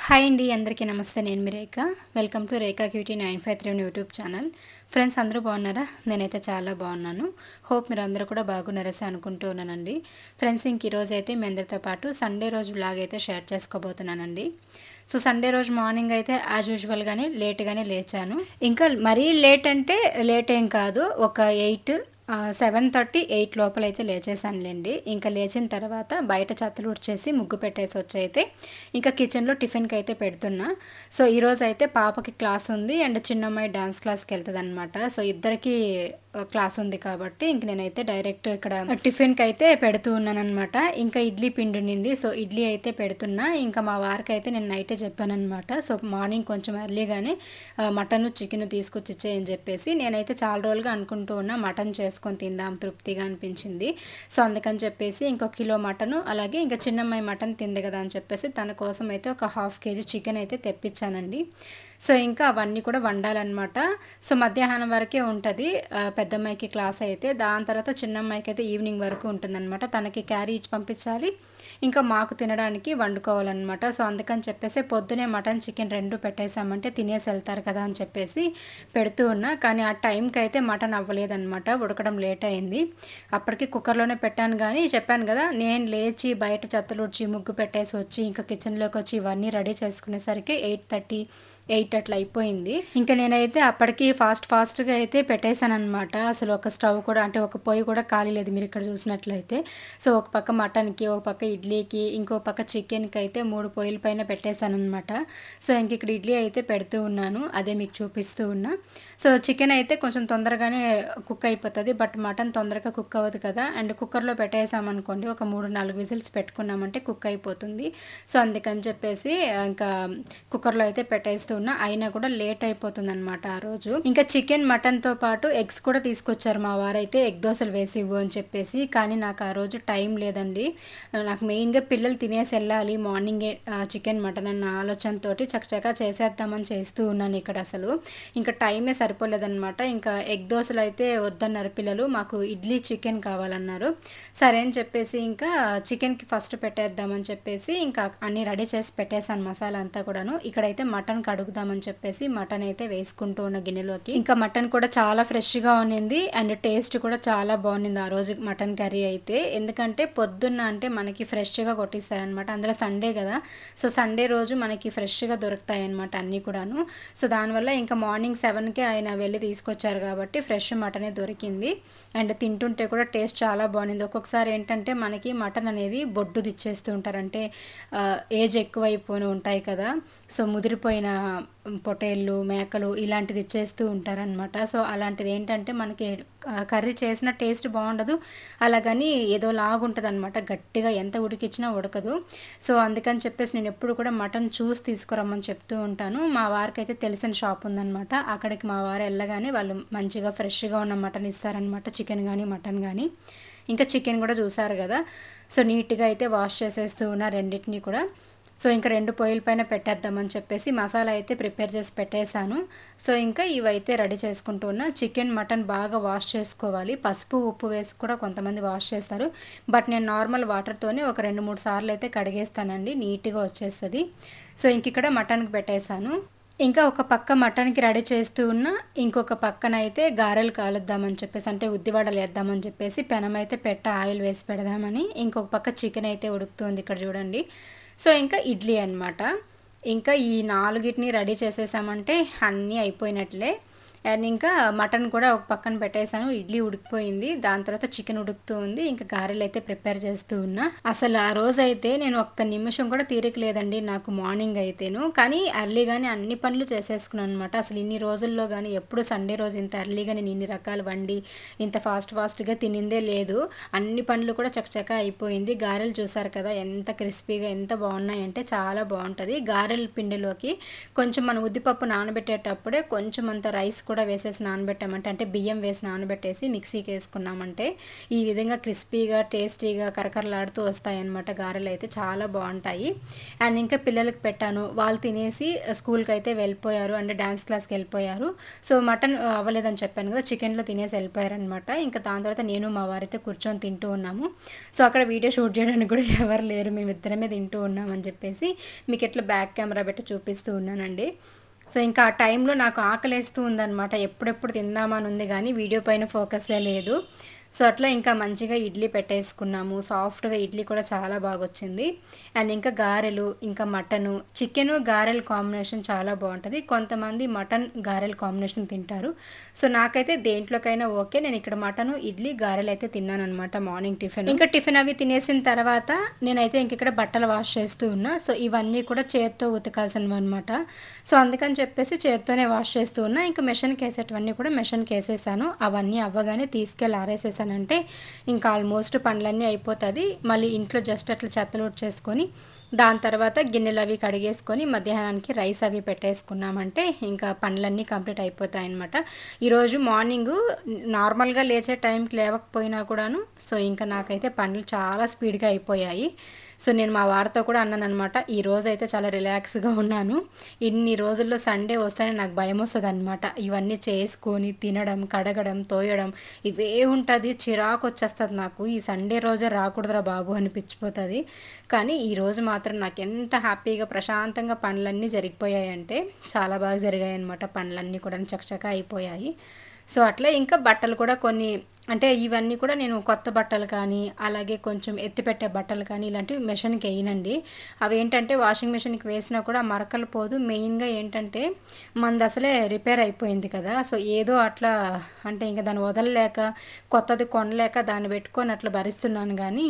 Hi అండి, అందరికీ నమస్తే. నేను మీ Rekha. Welcome to Rekha cutie 953 YouTube channel. Friends, అందరూ బాగున్నారా? నేనైతే చాలా బాగున్నాను. హోప్ మీరు అందరూ కూడా బాగున్నారసి అనుకుంటూ ఉన్నానండి. ఫ్రెండ్స్, ఈరోజు అయితే మీ అందరితో పాటు సండే రోజు వ్లాగ్ అయితే షేర్ చేసుకోబోతున్నానండి. సో సండే రోజు మార్నింగ్ అయితే యాజ్ యూజువల్గానే లేట్గానే లేచాను. ఇంకా మరీ లేట్ అంటే లేట్ ఏం కాదు, ఒక 7:30 8 లోపలైతే లేచేసానులేండి. ఇంకా లేచిన తర్వాత బయట చెత్తలు ఊడ్చేసి ముగ్గు పెట్టేసి వచ్చి అయితే ఇంకా కిచెన్లో టిఫిన్కి అయితే పెడుతున్నా. సో ఈరోజు అయితే పాపకి క్లాస్ ఉంది అండ్ చిన్నమ్మాయి డాన్స్ క్లాస్కి వెళ్తుంది అనమాట. సో ఇద్దరికి క్లాస్ ఉంది కాబట్టి ఇంక నేనైతే డైరెక్ట్ ఇక్కడ టిఫిన్కి అయితే పెడుతూ ఉన్నాను అనమాట. ఇంకా ఇడ్లీ పిండి ఉండింది, సో ఇడ్లీ అయితే పెడుతున్నా. ఇంకా మా వారికి అయితే నేను నైటే చెప్పాను అనమాట. సో మార్నింగ్ కొంచెం ఎర్లీగానే మటన్ చికెన్ తీసుకొచ్చి ఇచ్చేయని చెప్పేసి నేనైతే చాలా రోజులుగా అనుకుంటూ ఉన్నా మటన్ చేసుకొని తిందాం, తృప్తిగా అనిపించింది. సో అందుకని చెప్పేసి ఇంకొక కిలో మటను, అలాగే ఇంకా చిన్నమ్మాయి మటన్ తింది కదా అని చెప్పేసి తన కోసం అయితే ఒక 1/2 kg చికెన్ అయితే తెప్పించానండి. సో ఇంకా అవన్నీ కూడా వండాలన్నమాట. సో మధ్యాహ్నం వరకే ఉంటుంది పెద్దమ్మాయికి క్లాస్ అయితే. దాని తర్వాత చిన్నమ్మాయికి అయితే ఈవినింగ్ వరకు ఉంటుందన్నమాట. తనకి క్యారీ ఇచ్చి పంపించాలి, ఇంకా మాకు తినడానికి వండుకోవాలన్నమాట. సో అందుకని చెప్పేసి పొద్దునే మటన్ చికెన్ రెండు పెట్టేసామంటే తినేసి వెళ్తారు కదా అని చెప్పేసి పెడుతూ ఉన్నా. కానీ ఆ టైంకి అయితే మటన్ అవ్వలేదన్నమాట, ఉడకడం లేట్ అయింది. అప్పటికి కుక్కర్లోనే పెట్టాను. కానీ చెప్పాను కదా, నేను లేచి బయట చెత్తలు ఉడిచి ముగ్గు పెట్టేసి వచ్చి ఇంకా కిచెన్లోకి వచ్చి ఇవన్నీ రెడీ చేసుకునేసరికి 8:30 8 అట్లా అయిపోయింది. ఇంకా నేనైతే అప్పటికి ఫాస్ట్గా అయితే పెట్టేశాను అనమాట. అసలు ఒక స్టవ్ కూడా, అంటే ఒక పొయ్యి కూడా ఖాళీ లేదు మీరు ఇక్కడ చూసినట్లయితే. సో ఒక పక్క మటన్కి, ఒక పక్క ఇడ్లీకి, ఇంకో పక్క చికెన్కి అయితే 3 పొయ్యిల పైన పెట్టేశాను అనమాట. సో ఇంక ఇక్కడ ఇడ్లీ అయితే పెడుతూ ఉన్నాను, అదే మీకు చూపిస్తూ ఉన్నా. సో చికెన్ అయితే కొంచెం తొందరగానే కుక్ అయిపోతుంది, బట్ మటన్ తొందరగా కుక్ అవ్వదు కదా. అండ్ కుక్కర్లో పెట్టేసామనుకోండి, ఒక 3-4 విజిల్స్ పెట్టుకున్నామంటే కుక్ అయిపోతుంది. సో అందుకని చెప్పేసి ఇంకా కుక్కర్లో అయితే పెట్టేస్తూ ఉన్నా. అయినా కూడా లేట్ అయిపోతుంది అనమాట ఆ రోజు. ఇంకా చికెన్ మటన్తో పాటు ఎగ్స్ కూడా తీసుకొచ్చారు మా వారైతే, ఎగ్ దోశలు వేసి ఇవ్వు అని చెప్పేసి. కానీ నాకు ఆ రోజు టైం లేదండి. నాకు మెయిన్గా పిల్లలు తినేసి వెళ్ళాలి మార్నింగే చికెన్ మటన్ అన్న ఆలోచనతో చకచకా చేసేద్దామని చేస్తూ ఉన్నాను ఇక్కడ. అసలు ఇంకా టైమే సరిపోలేదన్నమాట. ఇంకా ఎగ్ దోశలు అయితే వద్దన్నారు పిల్లలు, మాకు ఇడ్లీ చికెన్ కావాలన్నారు. సరే అని చెప్పేసి ఇంకా చికెన్కి ఫస్ట్ పెట్టేద్దామని చెప్పేసి ఇంకా అన్నీ రెడీ చేసి పెట్టేశాను, మసాలా అంతా కూడాను. ఇక్కడైతే మటన్ కడుగుదామని చెప్పేసి మటన్ అయితే వేసుకుంటూ ఉన్న గిన్నెలోకి. ఇంకా మటన్ కూడా చాలా ఫ్రెష్గా ఉన్నింది అండ్ టేస్ట్ కూడా చాలా బాగుంది ఆ రోజు మటన్ కర్రీ అయితే. ఎందుకంటే పొద్దున్న అంటే మనకి ఫ్రెష్గా కొట్టిస్తారనమాట, అందులో సండే కదా. సో సండే రోజు మనకి ఫ్రెష్గా దొరుకుతాయి అనమాట అన్నీ కూడాను. సో దానివల్ల ఇంకా మార్నింగ్ 7కే ఆయన వెళ్ళి తీసుకొచ్చారు కాబట్టి ఫ్రెష్ మటనే దొరికింది. అండ్ తింటుంటే కూడా టేస్ట్ చాలా బాగుంది. ఒక్కొక్కసారి ఏంటంటే మనకి మటన్ అనేది బొడ్డు దిచ్చేస్తూ ఉంటారు, అంటే ఏజ్ ఎక్కువైపోయి ఉంటాయి కదా. సో ముదిరిపోయిన పొటేళ్ళు, మేకలు ఇలాంటిది ఇచ్చేస్తూ ఉంటారనమాట. సో అలాంటిది ఏంటంటే మనకి కర్రీ చేసిన టేస్ట్ బాగుండదు, అలాగని ఏదో లాగుంటుంది అనమాట, గట్టిగా ఎంత ఉడికిచ్చినా ఉడకదు. సో అందుకని చెప్పేసి నేను ఎప్పుడు కూడా మటన్ చూసి తీసుకురమ్మని చెప్తూ ఉంటాను. మా వారికి అయితే తెలిసిన షాప్ ఉందనమాట, అక్కడికి మా వారు వెళ్ళగానే వాళ్ళు మంచిగా ఫ్రెష్గా ఉన్న మటన్ ఇస్తారనమాట, చికెన్ కానీ మటన్ కానీ. ఇంకా చికెన్ కూడా చూసారు కదా, సో నీట్గా అయితే వాష్ చేసేస్తూ ఉన్నా రెండింటినీ కూడా. సో ఇంకా 2 పొయ్యిల పైన పెట్టేద్దామని చెప్పేసి మసాలా అయితే ప్రిపేర్ చేసి పెట్టేశాను. సో ఇంకా ఇవైతే రెడీ చేసుకుంటూ ఉన్నా. చికెన్ మటన్ బాగా వాష్ చేసుకోవాలి, పసుపు ఉప్పు వేసి కూడా కొంతమంది వాష్ చేస్తారు, బట్ నేను నార్మల్ వాటర్తోనే ఒక 2-3 సార్లు అయితే కడిగేస్తానండి, నీట్గా వచ్చేస్తుంది. సో ఇంక ఇక్కడ మటన్కి పెట్టేశాను. ఇంకా ఒక పక్క మటన్కి రెడీ చేస్తూ ఉన్నా, ఇంకొక పక్కన అయితే గారెలు కాలుద్దామని చెప్పేసి, అంటే ఉద్దివడలు వేద్దామని చెప్పేసి పెనం అయితే ఆయిల్ వేసి పెడదామని. ఇంకొక పక్క చికెన్ అయితే ఉడుకుతుంది ఇక్కడ చూడండి. సో ఇంకా ఇడ్లీ అనమాట. ఇంకా ఈ 4టిని రెడీ చేసేసామంటే అన్నీ అయిపోయినట్లే. అండ్ ఇంకా మటన్ కూడా ఒక పక్కన పెట్టేశాను, ఇడ్లీ ఉడికిపోయింది, దాని తర్వాత చికెన్ ఉడుకుతూ ఉంది. ఇంకా గారెలు అయితే ప్రిపేర్ చేస్తూ ఉన్నా. అసలు ఆ రోజు అయితే నేను ఒక్క నిమిషం కూడా తీరిక లేదండి నాకు మార్నింగ్ అయితేను. కానీ ఎర్లీగానే అన్ని పనులు చేసేసుకున్నాను అనమాట. అసలు ఇన్ని రోజుల్లో కానీ ఎప్పుడు సండే రోజు ఇంత ఎర్లీగా నేను ఇన్ని రకాలు వండి ఇంత ఫాస్ట్గా తినిందే లేదు. అన్ని పనులు కూడా చకచకా అయిపోయింది. గారెలు చూసారు కదా ఎంత క్రిస్పీగా ఎంత బాగున్నాయంటే చాలా బాగుంటుంది. గారెల పిండిలోకి కొంచెం మనం ఉద్దిపప్పు నానబెట్టేటప్పుడే కొంచెం అంత రైస్ కూడా కూడా వేసేసి నానబెట్టామంటే, అంటే బియ్యం వేసి నానబెట్టేసి మిక్సీకి వేసుకున్నామంటే ఈ విధంగా క్రిస్పీగా టేస్టీగా కరకరలాడుతూ వస్తాయన్నమాట. గారెలు అయితే చాలా బాగుంటాయి. అండ్ ఇంకా పిల్లలకి పెట్టాను, వాళ్ళు తినేసి స్కూల్కి అయితే వెళ్ళిపోయారు, అంటే డ్యాన్స్ క్లాస్కి వెళ్ళిపోయారు. సో మటన్ అవ్వలేదని చెప్పాను కదా, చికెన్లో తినేసి వెళ్ళిపోయారనమాట. ఇంకా దాని తర్వాత నేను మా వారైతే కూర్చొని తింటూ ఉన్నాము. సో అక్కడ వీడియో షూట్ చేయడానికి కూడా ఎవరు లేరు, మేము ఇద్దరమే తింటూ ఉన్నామని చెప్పేసి మీకు ఎట్లా బ్యాక్ కెమెరా పెట్టి చూపిస్తూ ఉన్నానండి. సో ఇంకా ఆ టైంలో నాకు ఆకలేస్తూ ఉందన్నమాట, ఎప్పుడెప్పుడు తిందామని ఉంది కానీ వీడియో పైన ఫోకసే లేదు. సో అట్లా ఇంకా మంచిగా ఇడ్లీ పెట్టేసుకున్నాము. సాఫ్ట్గా ఇడ్లీ కూడా చాలా బాగా వచ్చింది. అండ్ ఇంకా గారెలు, ఇంకా మటను, చికెను గారెల కాంబినేషన్ చాలా బాగుంటుంది. కొంతమంది మటన్ గారెల కాంబినేషన్ తింటారు. సో నాకైతే దేంట్లోకైనా ఓకే. నేను ఇక్కడ మటను ఇడ్లీ గారెలు అయితే తిన్నాను అనమాట మార్నింగ్ టిఫిన్. ఇంకా టిఫిన్ అవి తినేసిన తర్వాత నేనైతే ఇంక ఇక్కడ బట్టలు వాష్ చేస్తూ ఉన్నా. సో ఇవన్నీ కూడా చేత్తో ఉతకాల్సినవి అనమాట. సో అందుకని చెప్పేసి చేత్తోనే వాష్ చేస్తూ ఉన్నా. ఇంకా మెషిన్కి వేసేటవన్నీ కూడా మెషిన్కి వేసేసాను. అవన్నీ అవ్వగానే తీసుకెళ్ళి ఆరేసేసాను. అంటే ఇంకా ఆల్మోస్ట్ పనులన్నీ అయిపోతుంది. మళ్ళీ ఇంట్లో జస్ట్ అట్లా చెత్తలు చేసుకొని దాని తర్వాత గిన్నెలు అవి కడిగేసుకొని మధ్యాహ్నానికి రైస్ అవి పెట్టేసుకున్నామంటే ఇంకా పనులన్నీ కంప్లీట్ అయిపోతాయి అన్నమాట. ఈరోజు మార్నింగ్ నార్మల్గా లేచే టైంకి లేవకపోయినా కూడాను సో ఇంకా నాకైతే పనులు చాలా స్పీడ్గా అయిపోయాయి. సో నేను మా వారితో కూడా అన్నాను అనమాట, ఈ రోజు అయితే చాలా రిలాక్స్గా ఉన్నాను. ఇన్ని రోజుల్లో సండే వస్తేనే నాకు భయం వస్తుంది అనమాట. ఇవన్నీ చేసుకొని తినడం, కడగడం, తోయడం ఇవే ఉంటుంది, చిరాకు వచ్చేస్తుంది నాకు. ఈ సండే రోజే రాకూడదురా బాబు అనిపించిపోతుంది. కానీ ఈరోజు మాత్రం నాకు ఎంత హ్యాపీగా ప్రశాంతంగా పనులన్నీ జరిగిపోయాయంటే చాలా బాగా జరిగాయి అనమాట. పనులన్నీ కూడా చకచకా అయిపోయాయి. సో అట్లా ఇంకా బట్టలు కూడా కొన్ని, అంటే ఇవన్నీ కూడా నేను కొత్త బట్టలు కానీ అలాగే కొంచెం ఎత్తిపెట్టే బట్టలు కానీ ఇలాంటివి మెషిన్కి వేయనండి. అవి ఏంటంటే వాషింగ్ మెషిన్కి వేసినా కూడా మరకలు పోదు. మెయిన్గా ఏంటంటే మనది అసలే రిపేర్ అయిపోయింది కదా, సో ఏదో అట్లా అంటే ఇంకా దాన్ని వదలలేక కొత్తది కొనలేక దాన్ని పెట్టుకొని అట్లా భరిస్తున్నాను. కానీ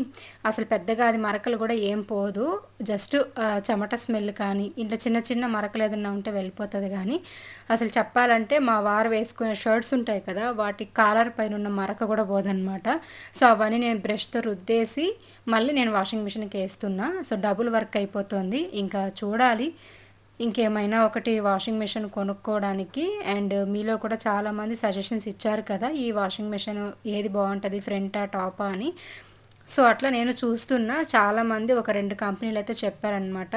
అసలు పెద్దగా అది మరకలు కూడా ఏం పోదు. జస్ట్ చెమట స్మెల్ కానీ ఇంట్లో చిన్న చిన్న మరకలు ఏదైనా ఉంటే వెళ్ళిపోతుంది. కానీ అసలు చెప్పాలంటే మా వారు వేసుకునే షర్ట్స్ ఉంటాయి కదా, వాటి కాలర్ పైన ఉన్న మరక కూడా పోదన్నమాట. సో అవన్నీ నేను బ్రష్తో రుద్దేసి మళ్ళీ నేను వాషింగ్ మిషన్కి వేస్తున్నా. సో డబుల్ వర్క్ అయిపోతుంది. ఇంకా చూడాలి ఇంకేమైనా ఒకటి వాషింగ్ మిషన్ కొనుక్కోవడానికి. అండ్ మీలో కూడా చాలామంది సజెషన్స్ ఇచ్చారు కదా, ఈ వాషింగ్ మిషన్ ఏది బాగుంటుంది, ఫ్రంటా టాపా అని. సో అట్లా నేను చూస్తున్నా, చాలామంది ఒక 2 కంపెనీలు అయితే చెప్పారనమాట.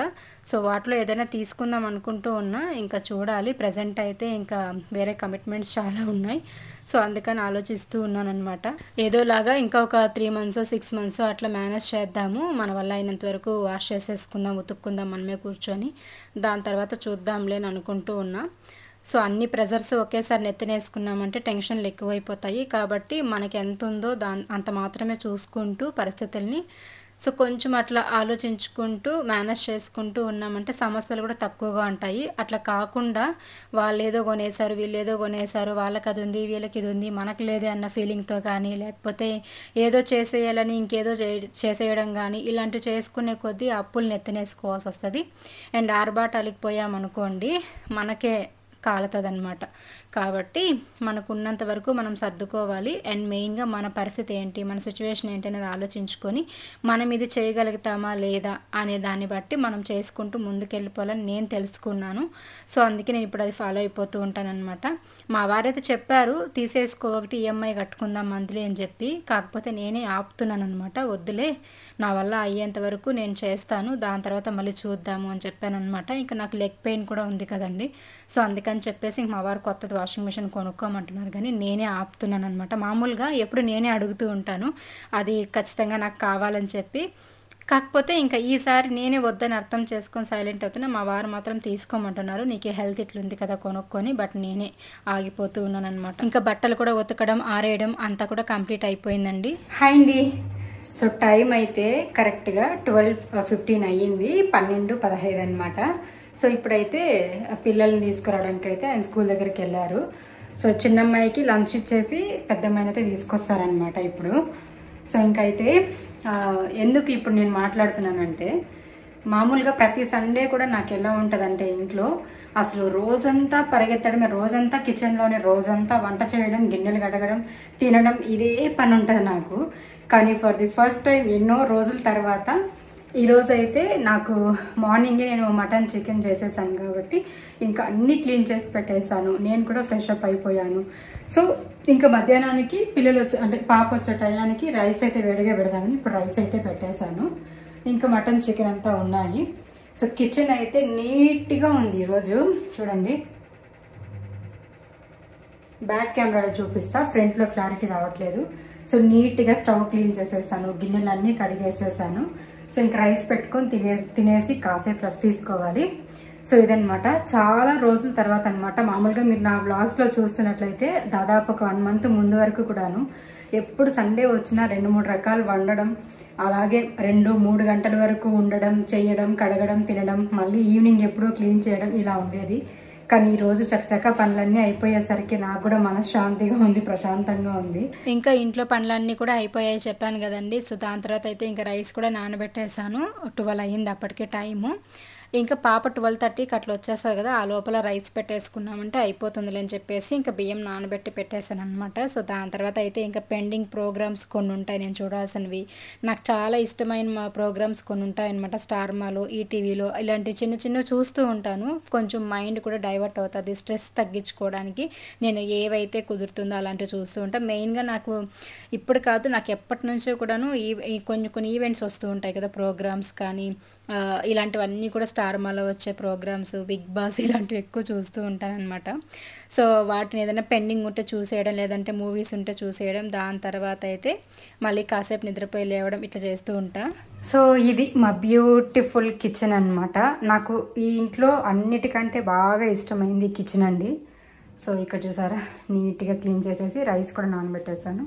సో వాటిలో ఏదైనా తీసుకుందాం అనుకుంటూ ఉన్నా. ఇంకా చూడాలి. ప్రజెంట్ అయితే ఇంకా వేరే కమిట్మెంట్స్ చాలా ఉన్నాయి. సో అందుకని ఆలోచిస్తూ ఉన్నాను అనమాట. ఏదోలాగా ఇంకా ఒక 3 months 6 months అట్లా మేనేజ్ చేద్దాము. మన వల్ల అయినంత వరకు వాష్ చేసేసుకుందాం, ఉతుక్కుందాం మనమే కూర్చొని. దాని తర్వాత చూద్దాంలే అని అనుకుంటూ ఉన్నా. సో అన్ని ప్రెజర్స్ ఒకేసారి నెత్తినేసుకున్నామంటే టెన్షన్లు ఎక్కువైపోతాయి. కాబట్టి మనకి ఎంత ఉందో అంత మాత్రమే చూసుకుంటూ పరిస్థితుల్ని సో కొంచెం అట్లా ఆలోచించుకుంటూ మేనేజ్ చేసుకుంటూ ఉన్నామంటే సమస్యలు కూడా తక్కువగా ఉంటాయి. అట్లా కాకుండా వాళ్ళు ఏదో కొనేసారు, వీళ్ళు ఏదో కొనేసారు, వాళ్ళకి అది ఉంది, వీళ్ళకి ఇది ఉంది, మనకు లేదే అన్న ఫీలింగ్తో కానీ లేకపోతే ఏదో చేసేయాలని ఇంకేదో చేసేయడం కానీ ఇలాంటివి చేసుకునే కొద్దీ అప్పులు నెత్తినేసుకోవాల్సి వస్తుంది. అండ్ ఆర్బాటాలకి పోయామనుకోండి మనకే కాలుతుందన్నమాట. కాబట్టి మనకు ఉన్నంత వరకు మనం సర్దుకోవాలి. అండ్ మెయిన్గా మన పరిస్థితి ఏంటి, మన సిచ్యువేషన్ ఏంటి అనేది ఆలోచించుకొని మనం ఇది చేయగలుగుతామా లేదా అనే దాన్ని బట్టి మనం చేసుకుంటూ ముందుకెళ్ళిపోవాలని నేను తెలుసుకున్నాను. సో అందుకే నేను ఇప్పుడు అది ఫాలో అయిపోతూ ఉంటానన్నమాట. మా వారైతే చెప్పారు తీసేసుకో, ఒకటి ఈఎంఐ కట్టుకుందాం మంత్లీ అని చెప్పి. కాకపోతే నేనే ఆపుతున్నాను అనమాట. వద్దులే, నా వల్ల అయ్యేంత వరకు నేను చేస్తాను, దాని తర్వాత మళ్ళీ చూద్దాము అని చెప్పాను అనమాట. ఇంకా నాకు లెగ్ పెయిన్ కూడా ఉంది కదండి. సో అందుకని చెప్పేసి ఇంక మా వారు కొత్తది వాషింగ్ మిషన్ కొనుక్కోమంటున్నారు, కానీ నేనే ఆపుతున్నాను అనమాట. మామూలుగా ఎప్పుడు నేనే అడుగుతూ ఉంటాను అది ఖచ్చితంగా నాకు కావాలని చెప్పి. కాకపోతే ఇంకా ఈసారి నేనే వద్దని అర్థం చేసుకొని సైలెంట్ అవుతున్నా. మా వారు మాత్రం తీసుకోమంటున్నారు, నీకు హెల్త్ ఇట్లుంది కదా కొనుక్కొని. బట్ నేనే ఆగిపోతూ ఉన్నాను అనమాట. ఇంకా బట్టలు కూడా ఉతకడం ఆరేయడం అంతా కూడా కంప్లీట్ అయిపోయిందండి. హాయ్ అండి. సో టైం అయితే కరెక్ట్గా 12:15 అయ్యింది, 12:15 అనమాట. సో ఇప్పుడైతే పిల్లల్ని తీసుకురావడానికి అయితే ఆయన స్కూల్ దగ్గరికి వెళ్ళారు. సో చిన్నమ్మాయికి లంచ్ ఇచ్చేసి పెద్దమ్మాయిని అయితే తీసుకొస్తారనమాట ఇప్పుడు. సో ఇంకైతే ఎందుకు ఇప్పుడు నేను మాట్లాడుతున్నానంటే, మామూలుగా ప్రతి సండే కూడా నాకు ఎలా ఉంటుందంటే ఇంట్లో అసలు రోజంతా పరిగెత్తడమే, రోజంతా కిచెన్లోనే, రోజంతా వంట చేయడం, గిన్నెలు కడగడం, తినడం, ఇదే పని ఉంటుంది నాకు. కానీ ఫర్ ది ఫస్ట్ టైం ఎన్నో రోజుల తర్వాత ఈరోజు అయితే నాకు మార్నింగే నేను మటన్ చికెన్ చేసేసాను కాబట్టి ఇంకా అన్నీ క్లీన్ చేసి పెట్టేశాను. నేను కూడా ఫ్రెష్ అప్ అయిపోయాను. సో ఇంకా మధ్యాహ్నానికి పిల్లలు వచ్చే అంటే పాప వచ్చే టయానికి రైస్ అయితే వేడిగా పెడదామని ఇప్పుడు రైస్ అయితే పెట్టేశాను. ఇంకా మటన్ చికెన్ అంతా ఉన్నాయి. సో కిచెన్ అయితే నీట్గా ఉంది ఈరోజు. చూడండి, బ్యాక్ కెమెరాలో చూపిస్తా, ఫ్రంట్లో క్లారిటీ రావట్లేదు. సో నీట్గా స్టవ్ క్లీన్ చేసేసాను, గిన్నెలన్నీ కడిగేసేసాను. సో ఇంకా రైస్ పెట్టుకొని తినేసి కాసేపు రెస్ట్ తీసుకోవాలి. సో ఇదనమాట, చాలా రోజుల తర్వాత అనమాట. మామూలుగా మీరు నా వ్లాగ్స్లో చూస్తున్నట్లయితే దాదాపు ఒక 1 month ముందు వరకు కూడాను ఎప్పుడు సండే వచ్చినా 2-3 రకాలు వండడం, అలాగే 2-3 గంటల వరకు ఉండడం, చేయడం, కడగడం, తినడం, మళ్ళీ ఈవినింగ్ ఎప్పుడో క్లీన్ చేయడం ఇలా ఉండేది. కానీ ఈ రోజు చకచక పనులన్నీ అయిపోయేసరికి నాకు కూడా మనశ్శాంతిగా ఉంది, ప్రశాంతంగా ఉంది. ఇంకా ఇంట్లో పనులన్నీ కూడా అయిపోయాయి చెప్పాను కదండి. సో దాని తర్వాత అయితే ఇంకా రైస్ కూడా నానబెట్టేసాను. 12 అయ్యింది అప్పటికే టైము. ఇంకా పాప 12:30కి అట్లా వచ్చేస్తుంది కదా, ఆ లోపల రైస్ పెట్టేసుకున్నామంటే అయిపోతుందిలే అని చెప్పేసి ఇంకా బియ్యం నానబెట్టి పెట్టేశాను అనమాట. సో దాని తర్వాత అయితే ఇంకా పెండింగ్ ప్రోగ్రామ్స్ కొన్ని ఉంటాయి నేను చూడాల్సినవి. నాకు చాలా ఇష్టమైన ప్రోగ్రామ్స్ కొన్ని ఉంటాయి అనమాట. స్టార్ మాలో, ఈటీవీలో ఇలాంటి చిన్న చిన్నవి చూస్తూ ఉంటాను. కొంచెం మైండ్ కూడా డైవర్ట్ అవుతుంది, స్ట్రెస్ తగ్గించుకోవడానికి నేను ఏవైతే కుదురుతుందో అలాంటివి చూస్తూ ఉంటాను. మెయిన్గా నాకు ఇప్పుడు కాదు, నాకు ఎప్పటి నుంచో కూడాను కొన్ని ఈవెంట్స్ వస్తూ ఉంటాయి కదా, ప్రోగ్రామ్స్ కానీ ఇలాంటివన్నీ కూడా స్టార్ మాలో వచ్చే ప్రోగ్రామ్స్, బిగ్ బాస్ ఇలాంటివి ఎక్కువ చూస్తూ ఉంటాను అనమాట. సో వాటిని ఏదైనా పెండింగ్ ఉంటే చూసేయడం, లేదంటే మూవీస్ ఉంటే చూసేయడం, దాని తర్వాత అయితే మళ్ళీ కాసేపు నిద్రపోయి లేవడం ఇట్లా చేస్తూ ఉంటా. సో ఇది మా బ్యూటిఫుల్ కిచెన్ అనమాట. నాకు ఈ ఇంట్లో అన్నిటికంటే బాగా ఇష్టమైంది ఈ కిచెన్ అండి. సో ఇక్కడ చూసారా, నీట్గా క్లీన్ చేసేసి రైస్ కూడా నానబెట్టేసాను.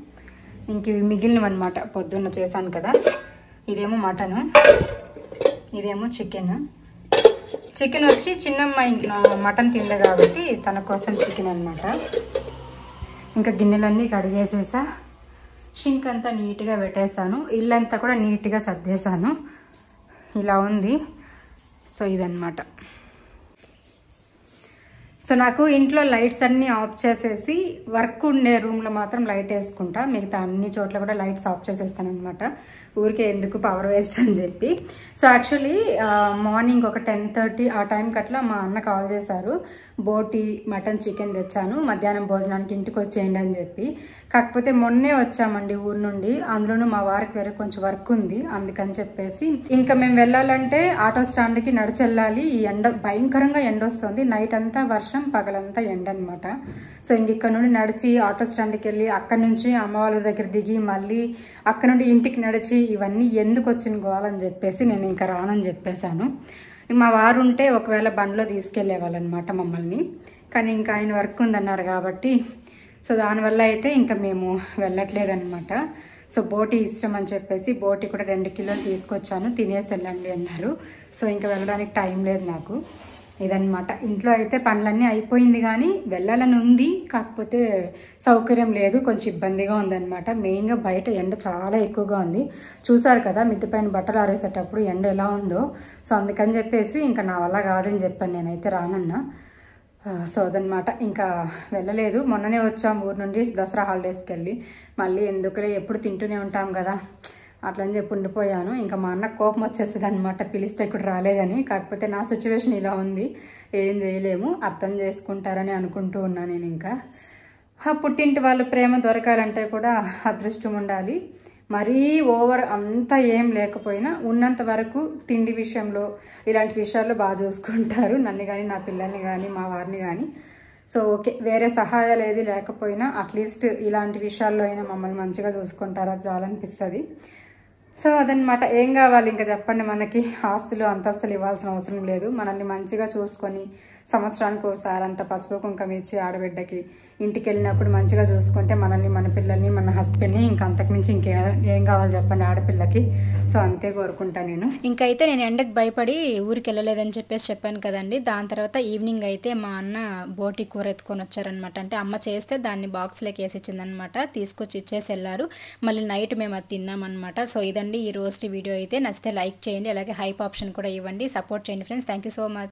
ఇంక ఇవి మిగిలినవన్నమాట, పొద్దున్న చేశాను కదా. ఇదేమో మటను, ఇదేమో చికెన్ వచ్చి చిన్నమ్మాయి మటన్ తింది కాబట్టి తన కోసం చికెన్ అనమాట. ఇంకా గిన్నెలన్నీ కడిగేసేసా, షింక్ అంతా నీట్గా పెట్టేశాను, ఇల్లంతా కూడా నీట్గా సర్దేశాను. ఇలా ఉంది. సో ఇదన్నమాట. సో నాకు ఇంట్లో లైట్స్ అన్నీ ఆఫ్ చేసేసి వర్క్ ఉండే రూమ్లో మాత్రం లైట్ వేసుకుంటా, మిగతా అన్ని చోట్ల కూడా లైట్స్ ఆఫ్ చేసేస్తాను అనమాట. ఊరికే ఎందుకు పవర్ వేస్ట్ అని చెప్పి. సో యాక్చువల్లీ మార్నింగ్ ఒక 10:30 ఆ టైంకి అట్లా మా అన్న కాల్ చేశారు. బోటి మటన్ చికెన్ తెచ్చాను, మధ్యాహ్నం భోజనానికి ఇంటికి వచ్చేయండి అని చెప్పి. కాకపోతే మొన్నే వచ్చామండి ఊరు నుండి, అందులోనూ మా వారికి వేరే కొంచెం వర్క్ ఉంది, అందుకని చెప్పేసి ఇంకా మేము వెళ్ళాలంటే ఆటో స్టాండ్కి నడిచెళ్ళాలి. ఈ ఎండ భయంకరంగా ఎండ వస్తుంది, నైట్ అంతా వర్షం, పగలంతా ఎండ అనమాట. సో ఇంక ఇక్కడ నుండి నడిచి ఆటో స్టాండ్కి వెళ్ళి అక్కడ నుంచి అమ్మ వాళ్ళ దగ్గర దిగి మళ్ళీ అక్కడ నుండి ఇంటికి నడిచి ఇవన్నీ ఎందుకు వచ్చిన గోవాలని చెప్పేసి నేను ఇంకా రానని చెప్పేశాను. మా వారు ఉంటే ఒకవేళ బండ్లో తీసుకెళ్లేవాళ్ళనమాట మమ్మల్ని, కానీ ఇంకా ఆయన వర్క్ ఉందన్నారు కాబట్టి సో దానివల్ల అయితే ఇంకా మేము వెళ్ళట్లేదన్నమాట. సో బోటి ఇష్టం అని చెప్పేసి బోటి కూడా 2 కిలోలు తీసుకొచ్చాను, తినేసి వెళ్ళండి అన్నారు. సో ఇంకా వెళ్ళడానికి టైం లేదు నాకు. ఇదన్నమాట. ఇంట్లో అయితే పనులన్నీ అయిపోయింది కానీ వెళ్ళాలని ఉంది, కాకపోతే సౌకర్యం లేదు, కొంచెం ఇబ్బందిగా ఉందన్నమాట. మెయిన్గా బయట ఎండ చాలా ఎక్కువగా ఉంది. చూసారు కదా మిద్దె పైన బట్టలు ఆరేసేటప్పుడు ఎండ ఎలా ఉందో. సో అందుకని చెప్పేసి ఇంకా నా వల్ల కాదని చెప్పాను, నేనైతే రానన్నా. సో అదనమాట, ఇంకా వెళ్ళలేదు. మొన్ననే వచ్చాం ఊరు నుండి దసరా హాలిడేస్కి వెళ్ళి. మళ్ళీ ఎందుకులే, ఎప్పుడు తింటూనే ఉంటాం కదా అట్లని చెప్పి ఉండిపోయాను. ఇంకా మా అన్న కోపం వచ్చేస్తుంది అనమాట, పిలిస్తే ఇక్కడ రాలేదని. కాకపోతే నా సిచ్యువేషన్ ఇలా ఉంది, ఏం చేయలేము, అర్థం చేసుకుంటారని అనుకుంటూ ఉన్నాను నేను. ఇంకా పుట్టింటి వాళ్ళ ప్రేమ దొరకాలంటే కూడా అదృష్టం ఉండాలి. మరీ ఓవర్ అంతా ఏం లేకపోయినా ఉన్నంత వరకు తిండి విషయంలో ఇలాంటి విషయాల్లో బాగా చూసుకుంటారు నన్ను కానీ, నా పిల్లల్ని కానీ, మా వారిని కానీ. సో ఓకే, వేరే సహాయాలు ఏది లేకపోయినా అట్లీస్ట్ ఇలాంటి విషయాల్లో అయినా మమ్మల్ని మంచిగా చూసుకుంటారు, అది చాలనిపిస్తుంది. సో అదనమాట. ఏం కావాలి ఇంకా చెప్పండి, మనకి ఆస్తులు అంతస్తులు ఇవ్వాల్సిన అవసరం లేదు. మనల్ని మంచిగా చూసుకొని సంవత్సరానికి ఒకసారి అంత పసుపు కుంకం ఇచ్చి ఆడబిడ్డకి ఇంటికి వెళ్ళినప్పుడు మంచిగా చూసుకుంటే మనల్ని, మన పిల్లల్ని, మన హస్బెండ్ని ఇంకా అంతకుమించి ఏం కావాలి చెప్పండి ఆడపిల్లకి. సో అంతే కోరుకుంటా నేను. ఇంకైతే నేను ఎండకు భయపడి ఊరికి వెళ్ళలేదని చెప్పేసి చెప్పాను కదండి. దాని తర్వాత ఈవినింగ్ అయితే మా అన్న బోటి కూర ఎత్తుకొని వచ్చారనమాట. అంటే అమ్మ చేస్తే దాన్ని బాక్స్లోకి వేసి ఇచ్చిందనమాట, తీసుకొచ్చి ఇచ్చేసి వెళ్ళారు. మళ్ళీ నైట్ మేము అది తిన్నామన్నమాట. సో ఇదండి ఈ రోజు వీడియో. అయితే నచ్చితే లైక్ చేయండి, అలాగే హైప్ ఆప్షన్ కూడా ఇవ్వండి, సపోర్ట్ చేయండి friends. Thank you so much.